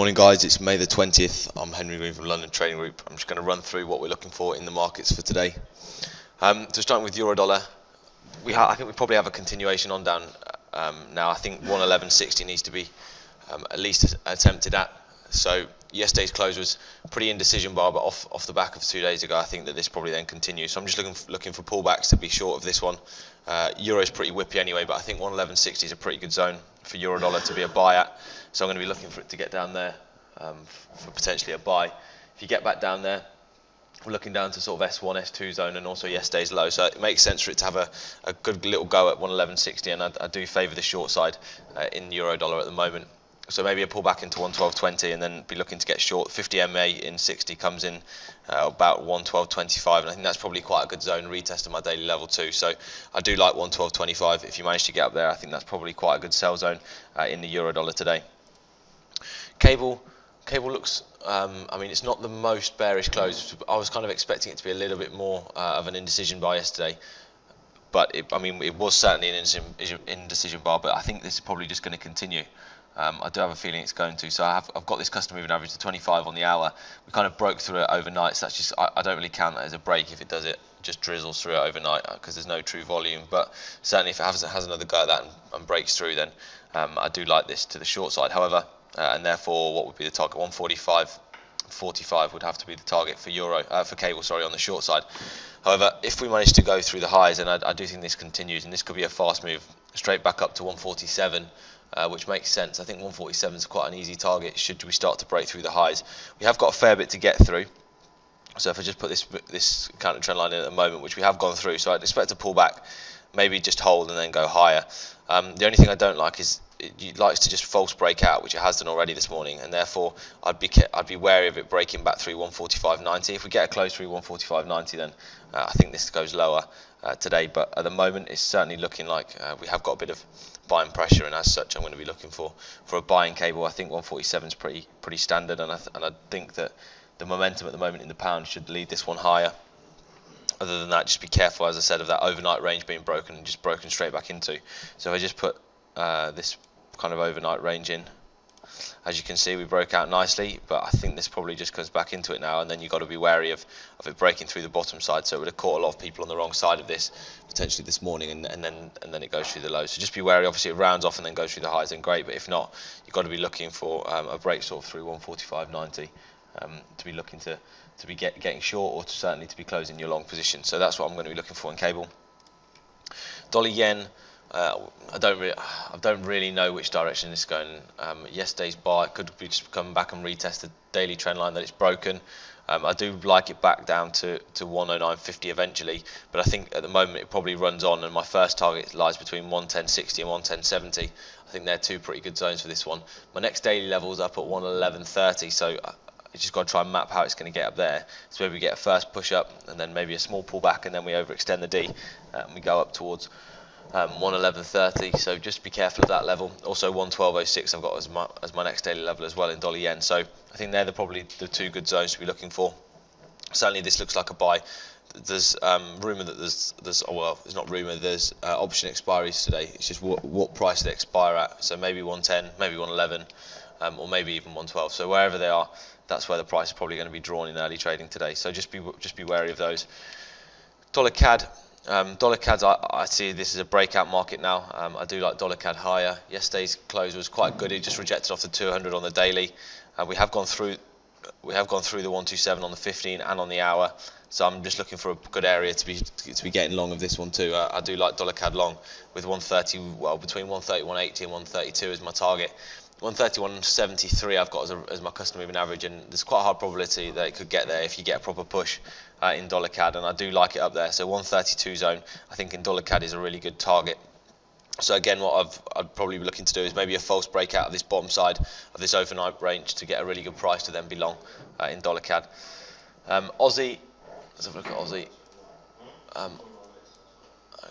Morning guys, it's May the 20th. I'm Henry Green from London Trading Group. I'm just going to run through what we're looking for in the markets for today. So starting with euro dollar, I think we probably have a continuation on down now. I think 111.60 needs to be at least attempted at. So yesterday's close was pretty indecision bar, but off the back of 2 days ago, I think that this probably then continues. So I'm just looking for pullbacks to be short of this one. Euro's pretty whippy anyway, but I think 111.60 is a pretty good zone for euro dollar to be a buy at. So I'm going to be looking for it to get down there for potentially a buy. If you get back down there, we're looking down to sort of S1, S2 zone, and also yesterday's low. So it makes sense for it to have a good little go at 111.60, and I do favour the short side in euro dollar at the moment. So maybe a pullback into 112.20 and then be looking to get short. 50 MA in 60 comes in about 112.25, and I think that's probably quite a good zone retest of my daily level too. So I do like 112.25. If you manage to get up there, I think that's probably quite a good sell zone in the euro dollar today. Cable looks, I mean, it's not the most bearish close. I was kind of expecting it to be a little bit more of an indecision buy yesterday. But it was certainly an indecision bar, but I think this is probably just going to continue. I do have a feeling it's going to. So I've got this custom moving average to 25 on the hour. We kind of broke through it overnight, so that's just, I don't really count that as a break if it does it, just drizzles through it overnight because there's no true volume. But certainly if it has another go at that and breaks through, then I do like this to the short side. However, and therefore what would be the target? 145.45 would have to be the target for cable, on the short side. However, if we manage to go through the highs, and I do think this continues, and this could be a fast move straight back up to 147, which makes sense. I think 147 is quite an easy target should we start to break through the highs. We have got a fair bit to get through. So if I just put this counter trend line in at the moment, which we have gone through, so I'd expect to pull back, maybe just hold and then go higher. The only thing I don't like is it likes to just false break out, which it has done already this morning, and therefore I'd be wary of it breaking back through 145.90. If we get a close through 145.90, then I think this goes lower today. But at the moment, it's certainly looking like we have got a bit of buying pressure, and as such, I'm going to be looking for a buying cable. I think 147 is pretty standard, and I think that the momentum at the moment in the pound should lead this one higher. Other than that, just be careful, as I said, of that overnight range being broken and just broken straight back into. So if I just put this kind of overnight range in, as you can see, we broke out nicely, but I think this probably just comes back into it now, and then you've got to be wary of it breaking through the bottom side. So it would have caught a lot of people on the wrong side of this potentially this morning, and then it goes through the lows. So just be wary. Obviously it rounds off and then goes through the highs, then great, but if not, you've got to be looking for a break sort of through 145.90 to be looking to be getting short, or certainly to be closing your long position. So that's what I'm going to be looking for in cable. Dollar yen, I don't really know which direction it's going. Yesterday's buy could be just come back and retest the daily trend line that it's broken. I do like it back down to 109.50 eventually, but I think at the moment it probably runs on, and my first target lies between 110.60 and 110.70. I think they're two pretty good zones for this one. My next daily level is up at 111.30, so you just got to try and map how it's going to get up there. So maybe we get a first push up, and then maybe a small pullback, and then we overextend the D, and we go up towards 111.30. So just be careful of that level. Also 112.06 I've got as my next daily level as well in dollar yen. So I think they're probably the two good zones to be looking for. Certainly this looks like a buy. There's rumour that there's it's not rumour, there's option expiries today. It's just what price they expire at. So maybe 110, maybe 111, or maybe even 112. So wherever they are, that's where the price is probably going to be drawn in early trading today. So just be wary of those. Dollar CAD. Dollar CAD, I see this is a breakout market now. I do like dollar CAD higher. Yesterday's close was quite good. It just rejected off the 200 on the daily. We have gone through the 127 on the 15 and on the hour. So I'm just looking for a good area to be getting long of this one too. I do like dollar CAD long with 130, well, between 130, 180 and 132 is my target. 131.73 I've got as my custom moving average, and there's quite a high probability that it could get there if you get a proper push in dollar CAD, and I do like it up there. So 132 zone I think in dollar CAD is a really good target. So again, what I'd probably be looking to do is maybe a false breakout of this bottom side of this overnight range to get a really good price to then be long in dollar CAD. Aussie, let's have a look at Aussie. A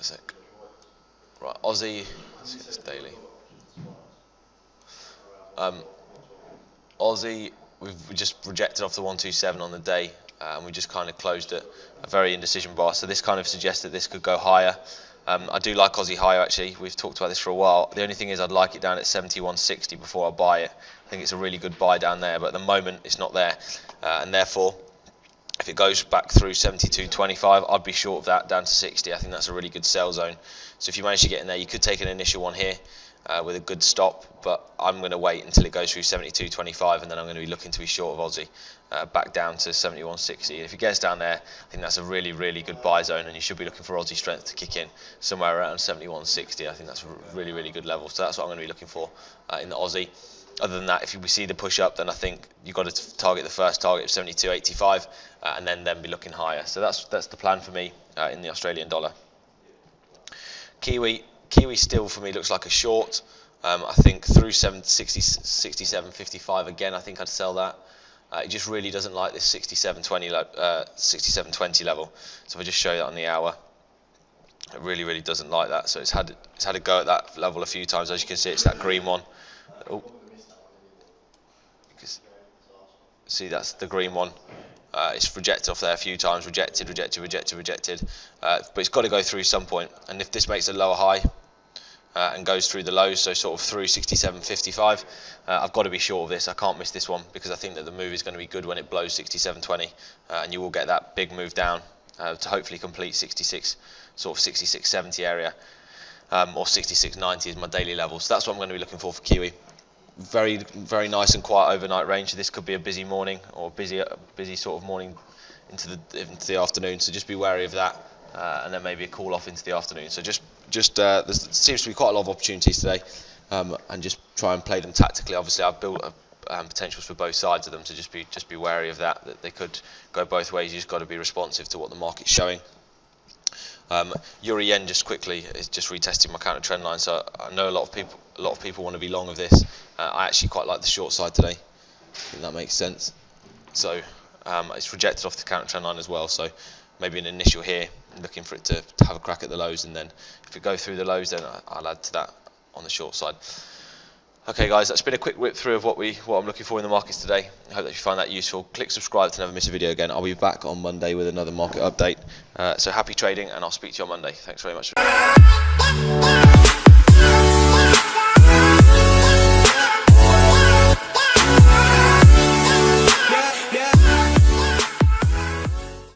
sec. Right, Aussie, let's get this daily. Aussie, we just rejected off the 127 on the day, and we just kind of closed at a very indecision bar. So this kind of suggests that this could go higher. I do like Aussie higher actually. We've talked about this for a while. The only thing is I'd like it down at 71.60 before I buy it. I think it's a really good buy down there, but at the moment it's not there, and therefore if it goes back through 72.25, I'd be short of that down to 60. I think that's a really good sell zone. So if you manage to get in there, you could take an initial one here with a good stop, but I'm going to wait until it goes through 72.25, and then I'm going to be looking to be short of Aussie back down to 71.60. If it gets down there, I think that's a really, really good buy zone, and you should be looking for Aussie strength to kick in somewhere around 71.60. I think that's a really, really good level. So that's what I'm going to be looking for in the Aussie. Other than that, if we see the push up, then I think you've got to target the first target of 72.85, and then be looking higher. So that's the plan for me in the Australian dollar. Kiwi still for me looks like a short. I think through 67.55 again, I think I'd sell that. It just really doesn't like this 67.20 level. So if I just show you that on the hour, it really, really doesn't like that. So it's had a go at that level a few times. As you can see, it's that green one. Oh. See, that's the green one. It's rejected off there a few times, rejected, but it's got to go through some point. And if this makes a lower high and goes through the lows, so sort of through 67.55, I've got to be short of this. I can't miss this one, because I think that the move is going to be good when it blows 67.20, and you will get that big move down to hopefully complete 66, sort of 66.70 area, or 66.90 is my daily level. So that's what I'm going to be looking for Kiwi. Very, very nice and quiet overnight range. This could be a busy morning, or busy sort of morning into the afternoon. So just be wary of that, and then maybe a cool off into the afternoon. So just there seems to be quite a lot of opportunities today, and just try and play them tactically. Obviously, I've built potentials for both sides of them, so just be wary of that they could go both ways. You just got to be responsive to what the market's showing. Euro yen just quickly is just retesting my counter trend line, so I know a lot of people want to be long of this. I actually quite like the short side today. I think that makes sense. So it's rejected off the counter trend line as well, so maybe an initial here, looking for it to have a crack at the lows, and then if it goes through the lows, then I'll add to that on the short side. Okay guys, that's been a quick whip through of what I'm looking for in the markets today. I hope that you find that useful. Click subscribe to never miss a video again. I'll be back on Monday with another market update. So happy trading, and I'll speak to you on Monday. Thanks very much.